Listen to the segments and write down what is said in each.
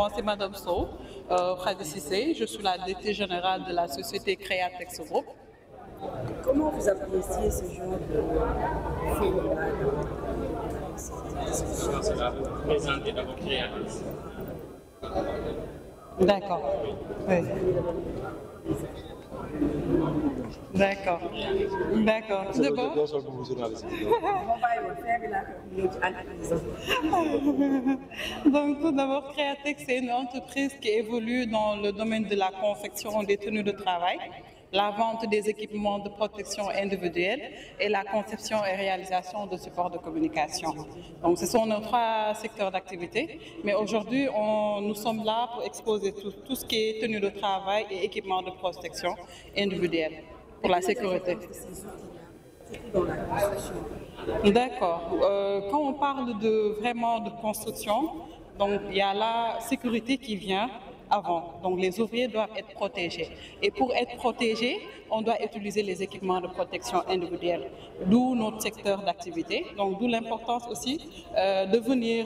moi c'est Madame Sow, Khady Cissé. Je suis la directrice générale de la société Créatex Group. Comment vous appréciez ce genre de forum-là? C'est la présenter d'abord Créatex. D'accord. Oui. D'accord. D'accord. Tout d'abord. Donc, tout d'abord, Créatex, c'est une entreprise qui évolue dans le domaine de la confection des tenues de travail, la vente des équipements de protection individuelle et la conception et réalisation de supports de communication. Donc, ce sont nos 3 secteurs d'activité, mais aujourd'hui, nous sommes là pour exposer tout ce qui est tenue de travail et équipements de protection individuelle pour la sécurité. D'accord. Quand on parle vraiment de construction, donc il y a la sécurité qui vient avant. Donc les ouvriers doivent être protégés. Et pour être protégés, on doit utiliser les équipements de protection individuelle, d'où notre secteur d'activité. Donc d'où l'importance aussi de venir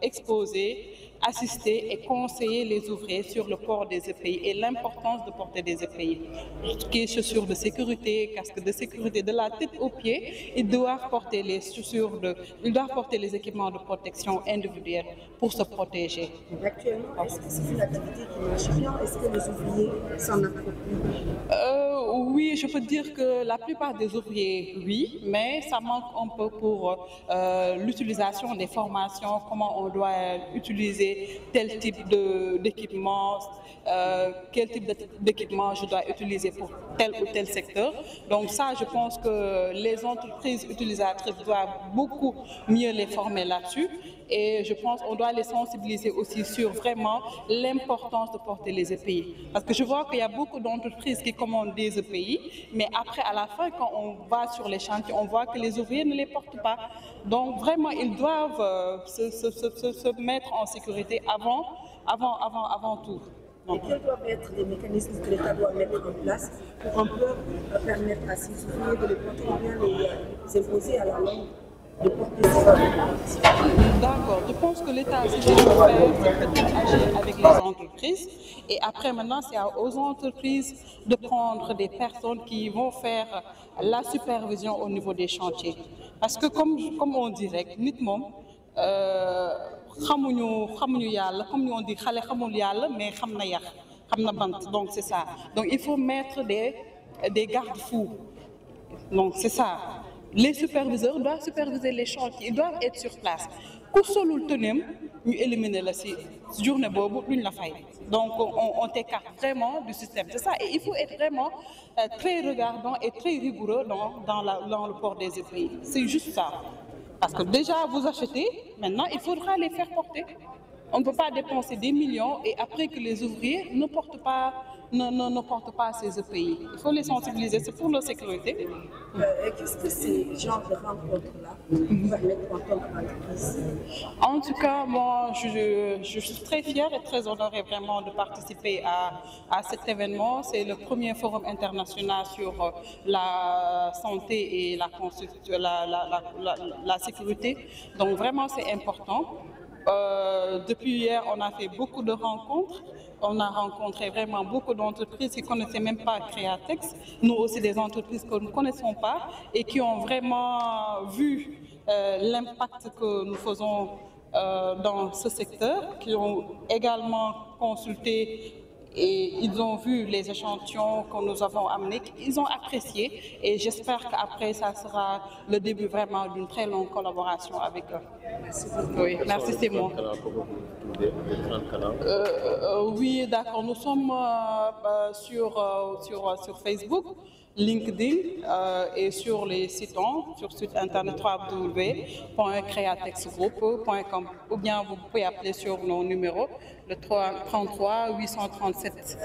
exposer, assister et conseiller les ouvriers sur le port des EPI et l'importance de porter des EPI. Tout ce qui est chaussures de sécurité, casque de sécurité, de la tête aux pieds, ils doivent porter ils doivent porter les équipements de protection individuelle pour se protéger. Actuellement, est-ce que c'est une activité qui marche bien? Est-ce que les ouvriers s'en approprient? Oui, je peux dire que la plupart des ouvriers, oui, mais ça manque un peu pour l'utilisation des formations, comment on doit utiliser tel type d'équipement, quel type d'équipement je dois utiliser pour tel ou tel secteur. Donc ça, je pense que les entreprises utilisatrices doivent beaucoup mieux les former là-dessus. Et je pense qu'on doit les sensibiliser aussi sur vraiment l'importance de porter les EPI. Parce que je vois qu'il y a beaucoup d'entreprises qui commandent des EPI, mais après, à la fin, quand on va sur les chantiers, on voit que les ouvriers ne les portent pas. Donc vraiment, ils doivent se mettre en sécurité avant tout. Et quels doivent être les mécanismes que l'État doit mettre en place pour un peu permettre à ces ouvriers de les porter ou bien les imposer à la langue? D'accord, je pense que l'État, c'est de faire agir avec les entreprises et après maintenant c'est aux entreprises de prendre des personnes qui vont faire la supervision au niveau des chantiers. Parce que comme on dirait, nit mom xamuñu yalla comme on dit xalé xamul yalla mais xamna yax xamna bant, donc c'est ça. Donc il faut mettre des garde-fous. Donc c'est ça. Les superviseurs doivent superviser les chantiers, ils doivent être sur place. Ku solul tenem ñu éliminer la ci journée bobu duñ la fay. Donc on t'écarte vraiment du système. C'est ça, et il faut être vraiment très regardant et très rigoureux dans le port des EPI. C'est juste ça. Parce que déjà vous achetez, maintenant il faudra les faire porter. On ne peut pas dépenser des millions et après que les ouvriers ne portent pas ces EPI. Il faut les sensibiliser, c'est pour leur sécurité. Qu'est-ce que ces genres de rencontres-là permettent en tant qu'entreprise? En tout cas, moi, je suis très fière et très honorée vraiment de participer à cet événement. C'est le premier forum international sur la santé et la sécurité. Donc vraiment, c'est important. Depuis hier, on a fait beaucoup de rencontres. On a rencontré vraiment beaucoup d'entreprises qui ne connaissaient même pas Créatex. Nous aussi, des entreprises que nous ne connaissons pas et qui ont vraiment vu l'impact que nous faisons dans ce secteur, qui ont également consulté et ils ont vu les échantillons que nous avons amenés, ils ont apprécié et j'espère qu'après ça sera le début vraiment d'une très longue collaboration avec eux. Merci beaucoup. Oui, merci, c'est moi. Oui, d'accord, nous sommes sur Facebook, LinkedIn et sur les sites sur le site internet www.createxgroup.com ou bien vous pouvez appeler sur nos numéros le 33 837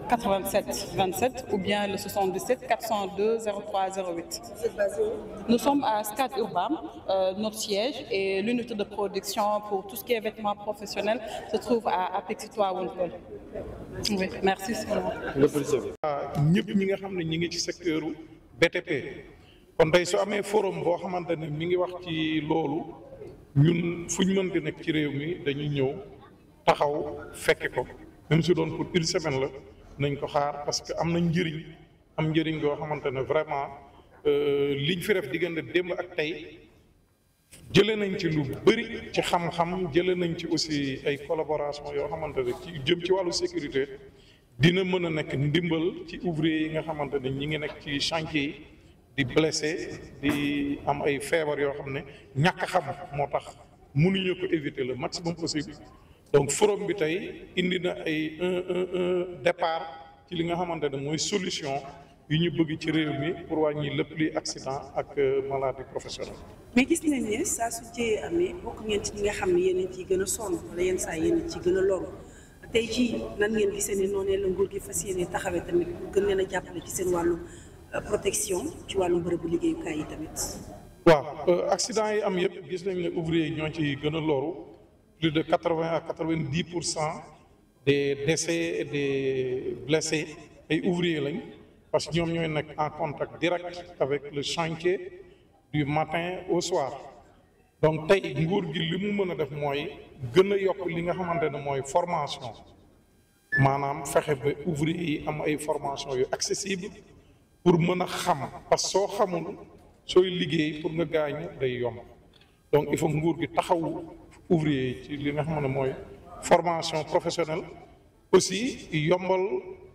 87 27 ou bien le 77 402 03 08. Vous êtes basé où? Nous sommes à SCAD Urbam, notre siège et l'unité de production pour tout ce qui est vêtements professionnels se trouve à Apexitois Wonpol. Oui, merci. ñëpp ñi nga xam ne ñi ngi ci secteur BTP kon tey su amee forum boo xamante ne mi ngi wax ci loolu ñun fu ñu mën di nekk ci réew mi dañuy ñëw taxaw fekke ko même su doon pour une semaine la nañ ko xaar parce que am na njëriñ goo xamante ne vraiment liñ fi def diggante démb ak tey jëlee nañ ci lu bëri ci xam-xam jëlee nañ ci aussi ay collaboration yoo xamante ne ci jëm ci wàllu sécurité dina mën a nekk ndimbal ci ouvrier yi nga xamante ne ñi ngi nekk ci chantier yi di blessé di am ay feebar yoo xam ne ñàkk xam moo tax mënuñu ko éviter le maximum possible donc forum bi tey indi na ay un départ ci li nga xamante ne mooy solution yu ñu bëgg ci réew mi pour wàññi lépp luy accident ak maladie professionnelle. mais gis nañ ne saa su jëyee amee bokk ngeen ci ñi nga xam ne yéen ciy gën a sonn wala yenn saa yéen ci gën a loru tey jii nan ngeen gisee ne noonu la nguur gi fas yéene taxawee tamit pour gën leen a jàppale ci seen wàllu protection ci wàllu bërëbu liggéeyukaay yi tamit. waaw accident yi am yëpp gis nañ ne ouvrier yi ñoo ci gën a loru plus de 80 à 90% des décès et des blessés ay ouvriers lañ. parce que ñoom ñooy nekk en contact direct avec le chantier du matin au soir donc tey nguur gi li mu mën a def mooy gën a yokk li nga xamante ne mooy formation maanaam fexe ba ouvrier yi am ay formation yu accessible pour mën a xam parce que soo xamul sooy liggéey pour nga gaañu day yomb donc il faut nguur gi taxawu ouvrier yi ci li nga xam ne mooy formation professionnelle aussi yombal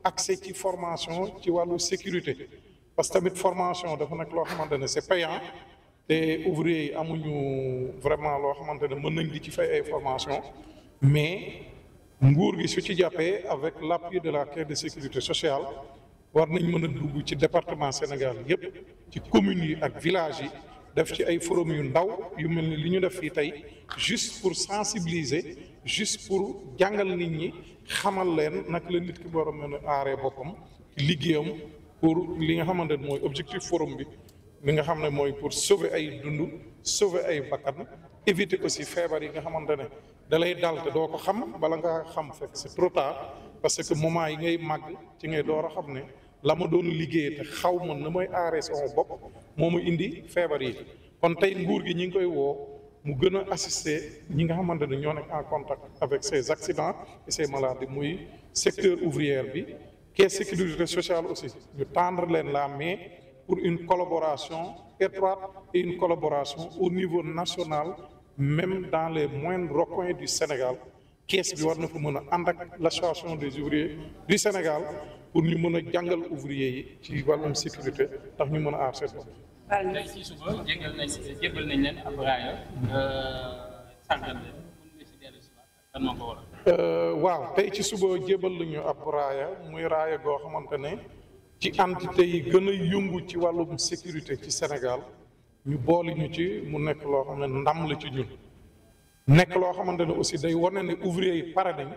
accès ci formation ci wàllu sécurité parce que tamit formation dafa nekk loo xamante ne c'est payant te ouvrier yi amuñu vraiment loo xamante ne mën nañ di ci fay ay formation mais nguur gi su ci jàppee avec l'appui de la caisse de sécurité sociale war nañ mën a dugg ci département Sénégal yépp ci communes yi ak villages yi def ci ay forum yu ndaw yu mel ni li ñu def fii tey juste pour sensibiliser juste pour jàngal nit ñi xamal leen naka la nit ki war a mën a aaree boppam ci liggéeyam pour li nga xamante ne mooy objectif forum bi li nga xam ne mooy pour sauver ay dund sauver ay bakkan éviter aussi feebar yi nga xamante ne da lay dal te doo ko xam bala nga xam fekk c'est trop tard parce que moment yi ngay màgg ci ngay door a xam ne la ma doon liggéey te xaw ma na may aaree sama bopp moo ma indi feebar yi kon tey nguur gi ñi ngi koy woo mu gën a assister ñi nga xamante ne ñoo nekk en contact avec ces accidents et ces maladies muy secteur ouvrier bi caisse sécurité sociale aussi ñu tendre leen la main pour une collaboration étroite et une collaboration au niveau national même dans les moindres recoins du Sénégal caisse bi war na fa mën a ànd ak l'association des ouvriers du Sénégal pour ñu mën a jàngal ouvriers yi ci wàllum sécurité ndax ñu mën a aar seen bopp. tey ci suba jébbal nañ leen ab raaya sargal leen mën nga si dellu si waat kan moo ko waral. waaw tey ci suba jébbal nañu ab raaya muy raaya goo xamante ne ci entité yi gën a yëngu ci wàllum sécurité ci Sénégal ñu boole ñu ci mu nekk loo xam ne ndam la ci ñun nekk loo xamante ne aussi day wane ne ouvrier yi pare nañ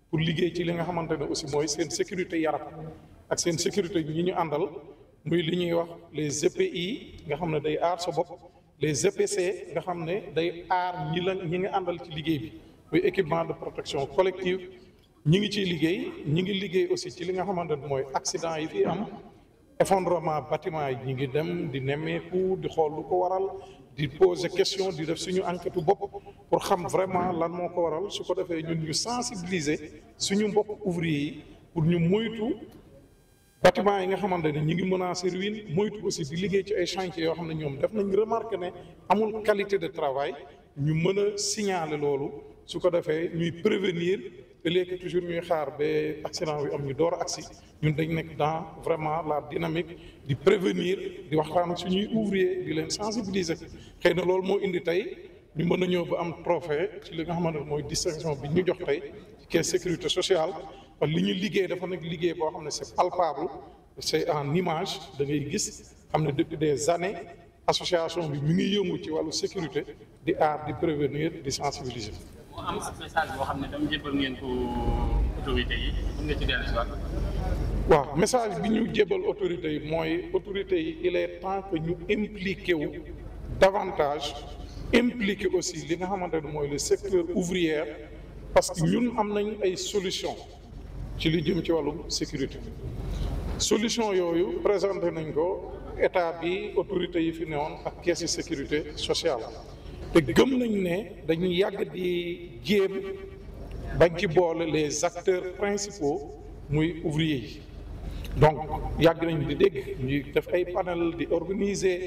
pour liggéey ci li nga xamante ne aussi mooy seen sécurité yaram ak seen sécurité ñi ñu àndal muy li ñuy wax les EPI nga xam ne day aar sa bopp les EPC nga xam ne day aar ñi nga àndal ci liggéey bi muy équipement de protection collective ñi ngi ciy liggéey ñi ngi liggéey aussi ci li nga xamante ne mooy accident yi fi am effondrement bâtiment yi ñi ngi dem di nemmeeku di xool lu ko waral di poser question di def suñu enquête bopp pour xam vraiment lan moo ko waral su ko defee ñun ñu sensibiliser suñu mbokk ouvrier yi pour ñu moytu bâtiment yi nga xamante ne ñi ngi menacé ruine moytu aussi di liggéey ci ay chantiers yoo xam ne ñoom def nañ remarqué ne amul qualité de travail ñu mën a signaler loolu su ko defee ñuy prévenir te léegi toujours ñuy xaar ba accident bi am ñu door a agsi ñun dañ nekk dans vraiment la dynamique di prévenir di waxtaan ak suñuy ouvrier di leen sensibiliser xëy na loolu moo indi tey ñu mën a ñëw ba am trophée ci li nga xamante ne mooy distinction bi ñu jox tey ci caisse sécurité sociale parce que li ñu liggéey dafa nekk liggéey boo xam ne c'est palpable c'est en image da ngay gis xam ne depuis des années association bi mi ngi yëngu ci wàllu sécurité di aar di prévenir di sensibiliser. mu am message boo xam ne dama jébbal ngeen ko autorités yi mën nga ci dellu si waat. waaw message bi ñu jébbal autorités yi mooy autorités yi il est temps que ñu impliqué wu davantage impliqué aussi li nga xamante ne mooy le secteur ouvrier parce que ñun am nañ ay solution ci li jëm ci wàllum sécurité solution yooyu présenté nañ ko état bi autorités yi fi newoon ak caisse de sécurité sociale te gëm nañ ne dañuy yàgg di jéem bañ ci boole les acteurs principaux muy ouvriers yi. donc yàgg nañ di dégg ñuy def ay panel di organiser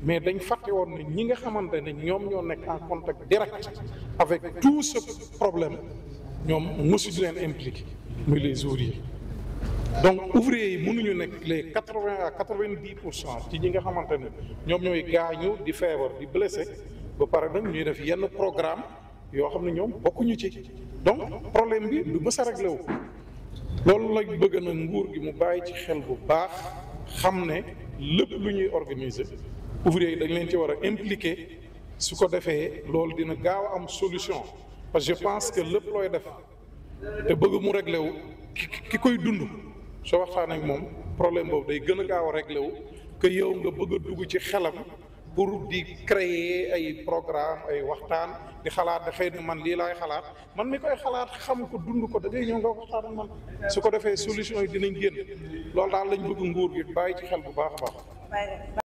mais dañ fàtte woon ne ñi nga xamante ne ñoom ñoo nekk en contact direct avec tout ce problème ñoom mosu di leen impliqué muy les ouvriers. donc ouvriers yi mënuñu nekk les 80 à 90% ci ñi nga xamante ne ñoom ñooy gaañu di feebar di blessé ba pare nag ñuy def yenn programme yoo xam ne ñoom bokkuñu ci donc problème bi du mës a réglé wu. loolu lañ bëgg na nguur gi mu bàyyi ci xel bu baax xam ne lépp lu ñuy organiser ouvriers yi dañ leen ci war a impliquer su ko defee loolu dina gaaw a am solution parce que je pense que lépp looy def te bëgg mu réglé wu ki koy dund soo waxtaan ak moom problème boobu day gën a gaaw a réglé wu que yow nga bëgg a dugg ci xelam pour di créer ay programme ay waxtaan di xalaat da xëy na man lii laay xalaat man mi koy xalaat xam ko dund ko da ngay ñëw nga waxtaan ak man su ko defee solution yi dinañ génn loolu daal lañ bëgg nguur gi bàyyi ci xel bu baax a baax.